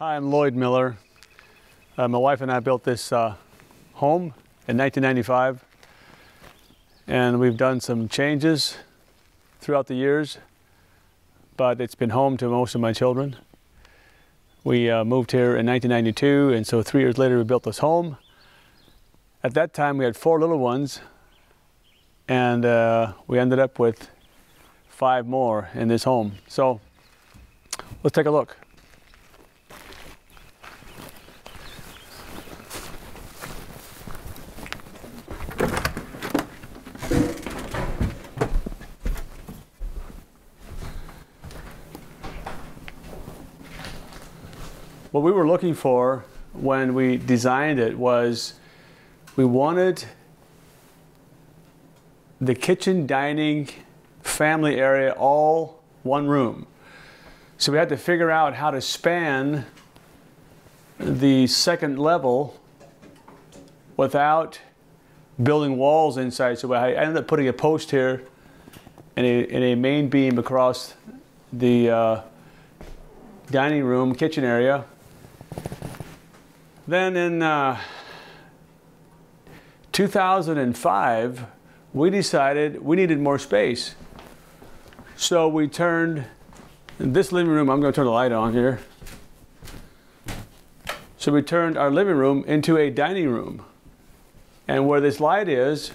Hi, I'm Lloyd Miller. My wife and I built this home in 1995, and we've done some changes throughout the years, but it's been home to most of my children. We moved here in 1992, and so 3 years later we built this home. At that time we had 4 little ones, and we ended up with 5 more in this home. So let's take a look. What we were looking for when we designed it was we wanted the kitchen, dining, family area all one room. So we had to figure out how to span the second level without building walls inside. So I ended up putting a post here and a main beam across the dining room, kitchen area. Then in 2005, we decided we needed more space. So we turned this living room, I'm going to turn the light on here. So we turned our living room into a dining room. And where this light is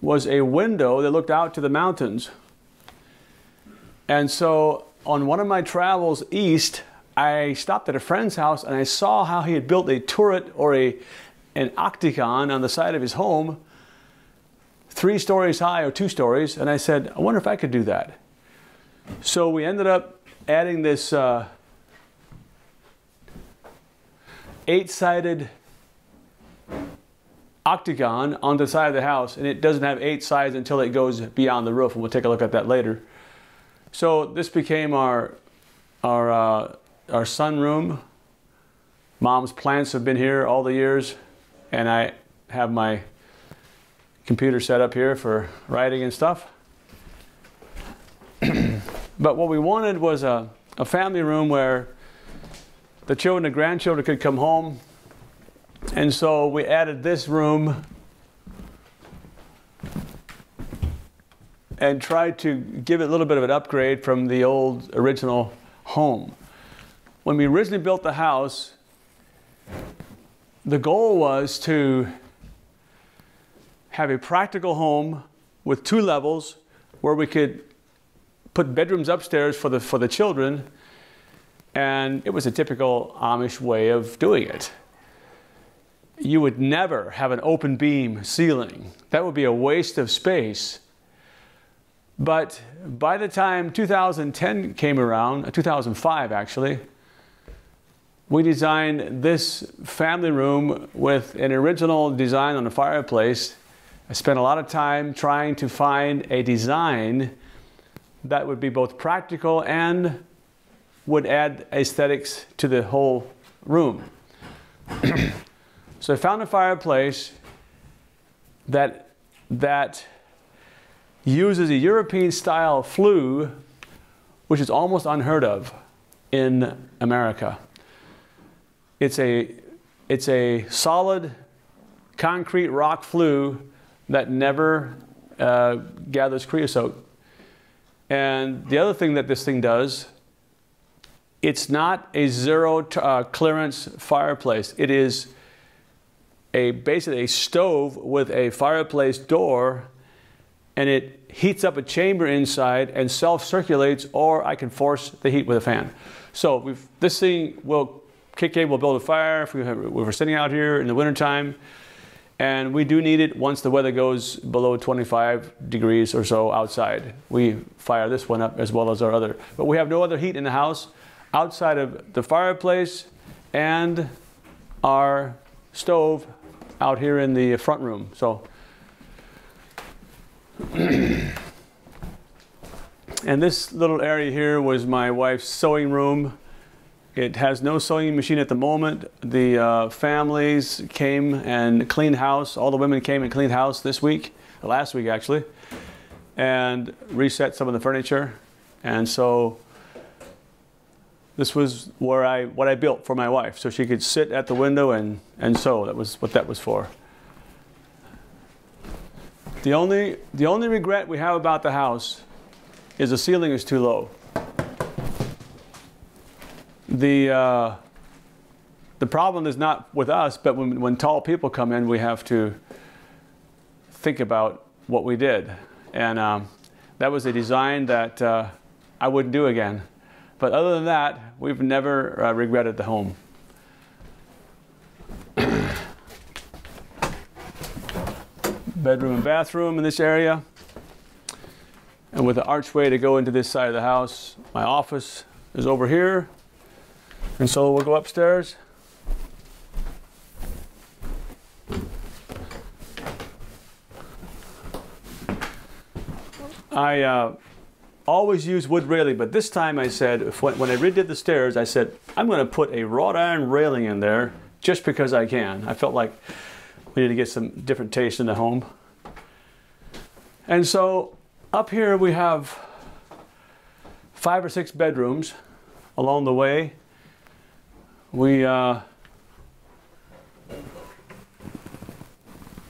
was a window that looked out to the mountains. And so on one of my travels east, I stopped at a friend's house and I saw how he had built a turret or an octagon on the side of his home, 3 stories high or 2 stories, and I said, I wonder if I could do that. So we ended up adding this 8-sided octagon on the side of the house, and it doesn't have 8 sides until it goes beyond the roof, and we'll take a look at that later. So this became our sunroom. Mom's plants have been here all the years, and I have my computer set up here for writing and stuff. But what we wanted was a family room where the children and grandchildren could come home, and so we added this room and tried to give it a little bit of an upgrade from the old original home. When we originally built the house, the goal was to have a practical home with 2 levels where we could put bedrooms upstairs for the children, and it was a typical Amish way of doing it. You would never have an open beam ceiling. That would be a waste of space. But by the time 2010 came around, 2005 actually, we designed this family room with an original design on the fireplace. I spent a lot of time trying to find a design that would be both practical and would add aesthetics to the whole room. So I found a fireplace that uses a European style flue, which is almost unheard of in America. It's a solid concrete rock flue that never gathers creosote. And the other thing that this thing does, it's not a zero clearance fireplace. It is basically a stove with a fireplace door, and it heats up a chamber inside and self-circulates, or I can force the heat with a fan. So this thing will kick in, we'll build a fire if we're sitting out here in the wintertime. And we do need it once the weather goes below 25 degrees or so outside. We fire this one up as well as our other. But we have no other heat in the house outside of the fireplace and our stove out here in the front room. So, and this little area here was my wife's sewing room. It has no sewing machine at the moment. The families came and cleaned house. All the women came and cleaned house this week, last week actually, and reset some of the furniture. And so This was where what I built for my wife, so she could sit at the window and sew. That was what that was for. The only regret we have about the house is the ceiling is too low. The problem is not with us, but when tall people come in, we have to think about what we did. And that was a design that I wouldn't do again. But other than that, we've never regretted the home. Bedroom and bathroom in this area. And with the archway to go into this side of the house, my office is over here. And so we'll go upstairs. I always use wood railing, but this time I said, when I redid the stairs, I said, I'm going to put a wrought iron railing in there just because I can. I felt like we need to get some different taste in the home. And so up here we have 5 or 6 bedrooms along the way. We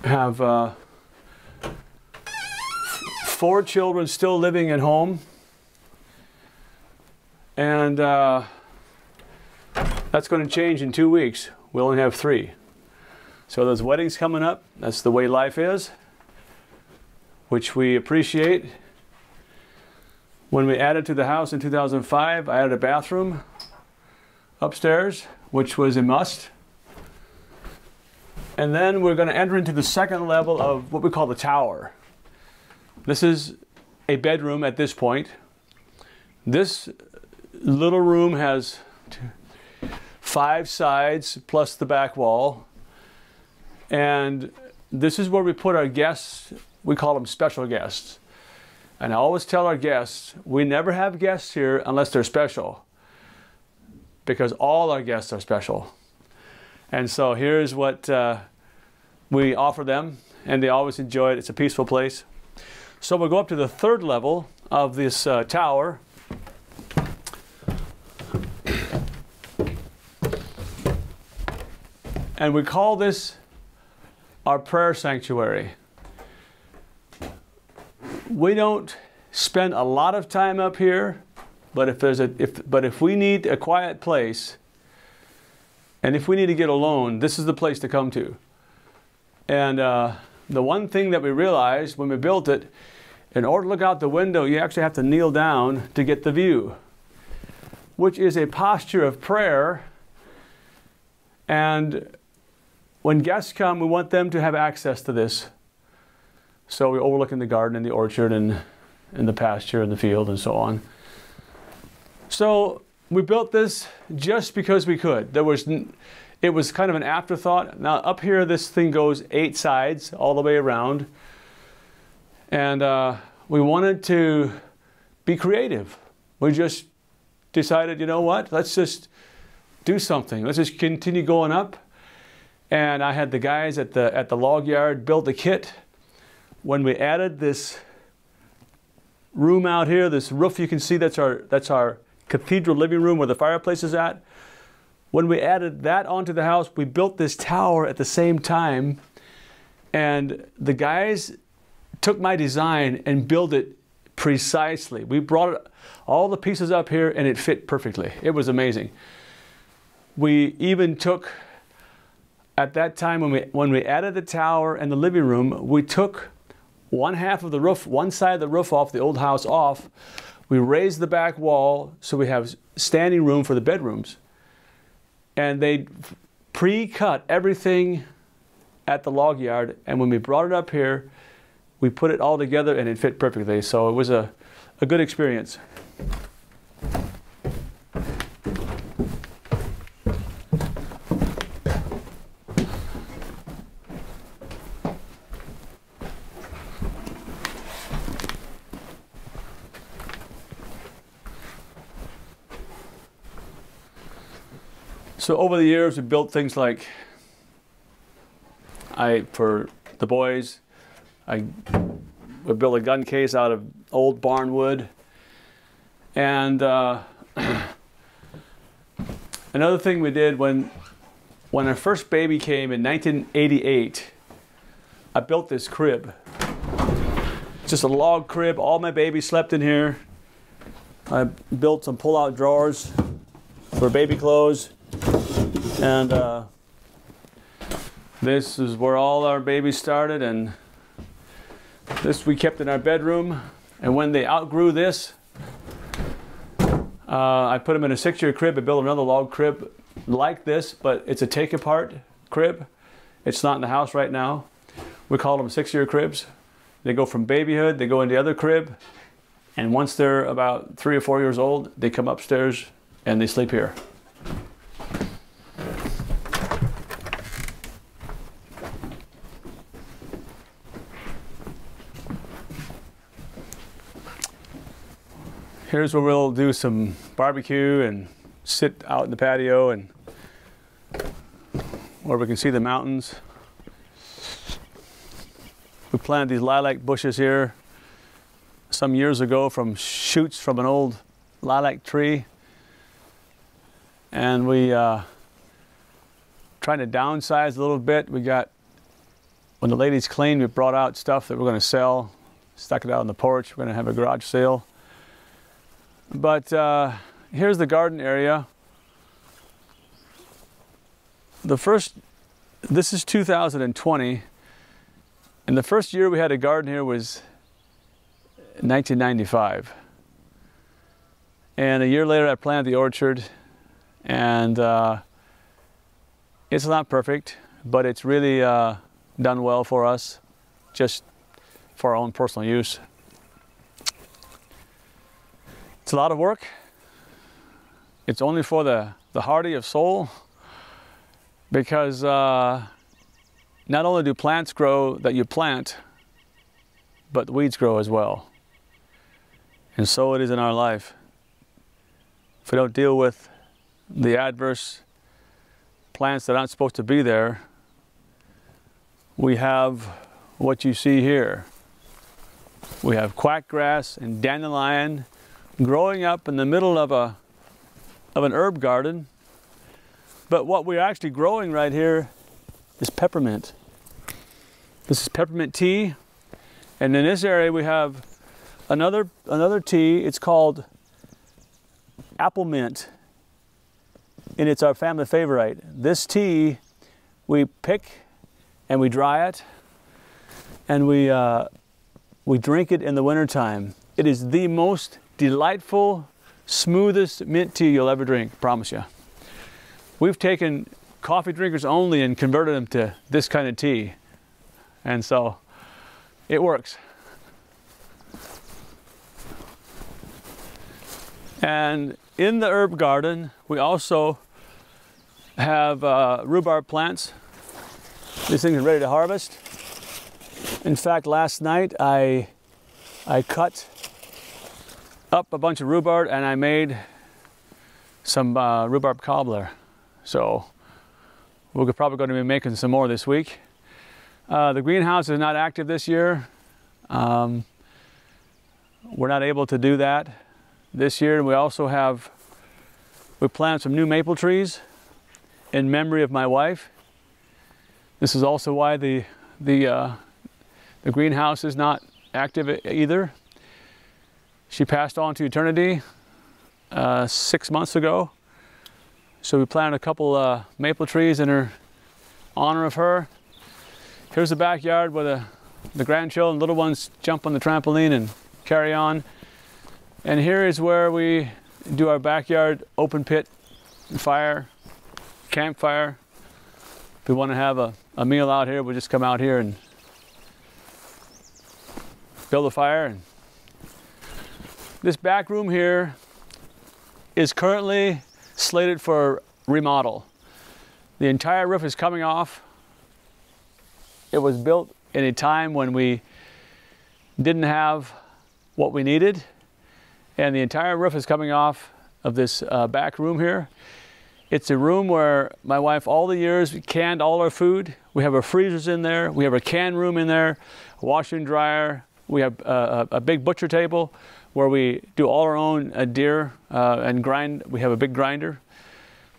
have 4 children still living at home. And that's going to change in 2 weeks. We only have 3. So there's weddings coming up. That's the way life is, which we appreciate. When we added to the house in 2005, I added a bathroom upstairs, which was a must. And then we're going to enter into the second level of what we call the tower. This is a bedroom at this point. This little room has 5 sides plus the back wall. And this is where we put our guests. We call them special guests. And I always tell our guests, we never have guests here unless they're special, because all our guests are special. And so here's what we offer them, and they always enjoy it. It's a peaceful place. So we'll go up to the 3rd level of this tower. And we call this our prayer sanctuary. We don't spend a lot of time up here, but if we need a quiet place, and if we need to get alone, this is the place to come to. And the one thing that we realized when we built it, in order to look out the window, you actually have to kneel down to get the view, which is a posture of prayer. And when guests come, we want them to have access to this. So we're overlooking the garden and the orchard and the pasture and the field and so on. So we built this just because we could. It was kind of an afterthought. Now up here, this thing goes 8 sides all the way around. And we wanted to be creative. We just decided, you know what, let's just do something. Let's just continue going up. And I had the guys at the log yard build the kit. When we added this room out here, this roof you can see, that's our cathedral living room where the fireplace is at. When we added that onto the house, we built this tower at the same time. And the guys took my design and built it precisely. We brought all the pieces up here and it fit perfectly. It was amazing. We even took, at that time when we added the tower and the living room, we took one half of the roof, one side of the roof off, the old house off. We raised the back wall so we have standing room for the bedrooms. And they pre-cut everything at the log yard. And when we brought it up here, we put it all together and it fit perfectly. So it was a good experience. So over the years, we built things like, for the boys, we built a gun case out of old barn wood. And Another thing we did when our first baby came in 1988, I built this crib. Just a log crib. All my babies slept in here. I built some pull-out drawers for baby clothes, and this is where all our babies started, and this we kept in our bedroom. And when they outgrew this, I put them in a 6-year crib. I built another log crib like this, but it's a take-apart crib. It's not in the house right now. We call them 6-year cribs. They go from babyhood, they go in the other crib, and once they're about 3 or 4 years old, they come upstairs and they sleep here. Here's where we'll do some barbecue and sit out in the patio, and where we can see the mountains. We planted these lilac bushes here some years ago from shoots from an old lilac tree, and we trying to downsize a little bit. We got, when the ladies cleaned, we brought out stuff that we're going to sell, stuck it out on the porch. We're going to have a garage sale. But here's the garden area. This is 2020, and the first year we had a garden here was 1995. And a year later I planted the orchard, and it's not perfect, but it's really done well for us, just for our own personal use. It's a lot of work. It's only for the hardy of soul, because not only do plants grow that you plant, but the weeds grow as well. And so it is in our life. If we don't deal with the adverse plants that aren't supposed to be there, we have what you see here. We have quackgrass and dandelion growing up in the middle of an herb garden. But what we're actually growing right here is peppermint. This is peppermint tea, and in this area we have another tea. It's called apple mint, and it's our family favorite. This tea we pick and we dry it, and we drink it in the wintertime. It is the most delightful, smoothest mint tea you'll ever drink, promise you. We've taken coffee drinkers only and converted them to this kind of tea, and so it works. And in the herb garden we also have rhubarb plants. These things are ready to harvest. In fact, last night I cut up a bunch of rhubarb and I made some rhubarb cobbler. So we're probably going to be making some more this week. The greenhouse is not active this year. We're not able to do that this year. We also we planted some new maple trees in memory of my wife. This is also why the greenhouse is not active either. She passed on to eternity 6 months ago. So we planted a couple maple trees in honor of her. Here's the backyard where the grandchildren, little ones, jump on the trampoline and carry on. And here is where we do our backyard open pit fire, campfire. If we want to have a meal out here, we'll just come out here and build a fire. And this back room here is currently slated for remodel. The entire roof is coming off. It was built in a time when we didn't have what we needed, and the entire roof is coming off of this back room here. It's a room where my wife, all the years, canned all our food. We have our freezers in there. We have a can room in there, a washer and dryer. We have a big butcher table where we do all our own deer and grind. We have a big grinder.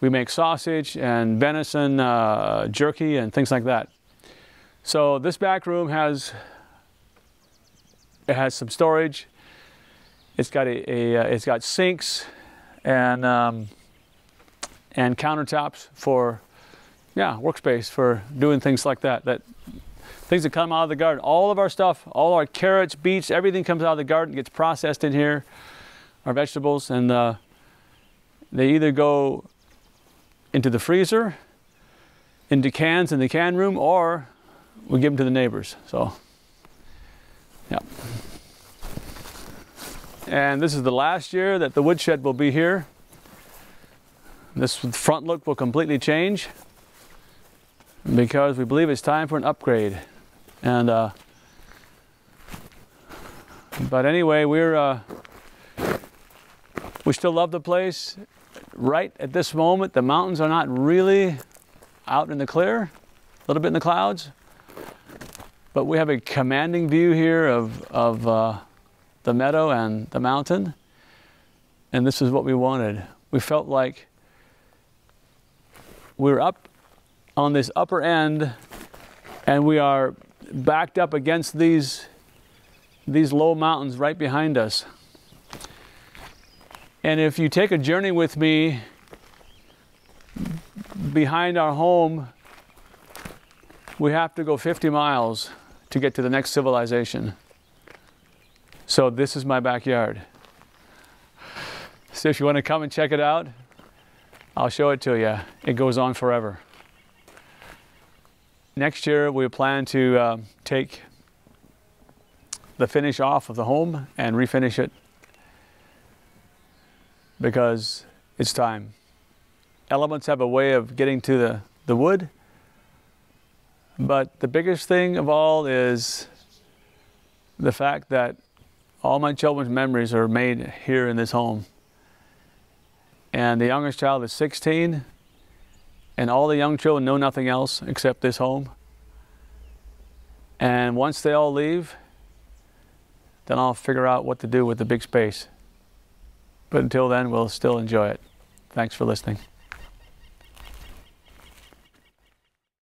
We make sausage and venison jerky and things like that. So this back room has some storage. It's got it's got sinks and countertops for workspace for doing things like that. Things that come out of the garden. All of our stuff, all our carrots, beets, everything comes out of the garden, gets processed in here. Our vegetables, and they either go into the freezer, into cans in the can room, or we give them to the neighbors. So, yeah. And this is the last year that the woodshed will be here. This front look will completely change because we believe it's time for an upgrade. And but anyway, we still love the place. Right at this moment, the mountains are not really out in the clear, a little bit in the clouds, but we have a commanding view here of the meadow and the mountain, and this is what we wanted. We felt like we were up on this upper end, and we are backed up against these low mountains right behind us. And if you take a journey with me behind our home, we have to go 50 miles to get to the next civilization. So this is my backyard. So if you want to come and check it out, I'll show it to you. It goes on forever. Next year we plan to take the finish off of the home and refinish it, because it's time. Elements have a way of getting to the wood, but the biggest thing of all is the fact that all my children's memories are made here in this home. And the youngest child is 16, and all the young children know nothing else except this home. And once they all leave, then I'll figure out what to do with the big space. But until then, we'll still enjoy it. Thanks for listening.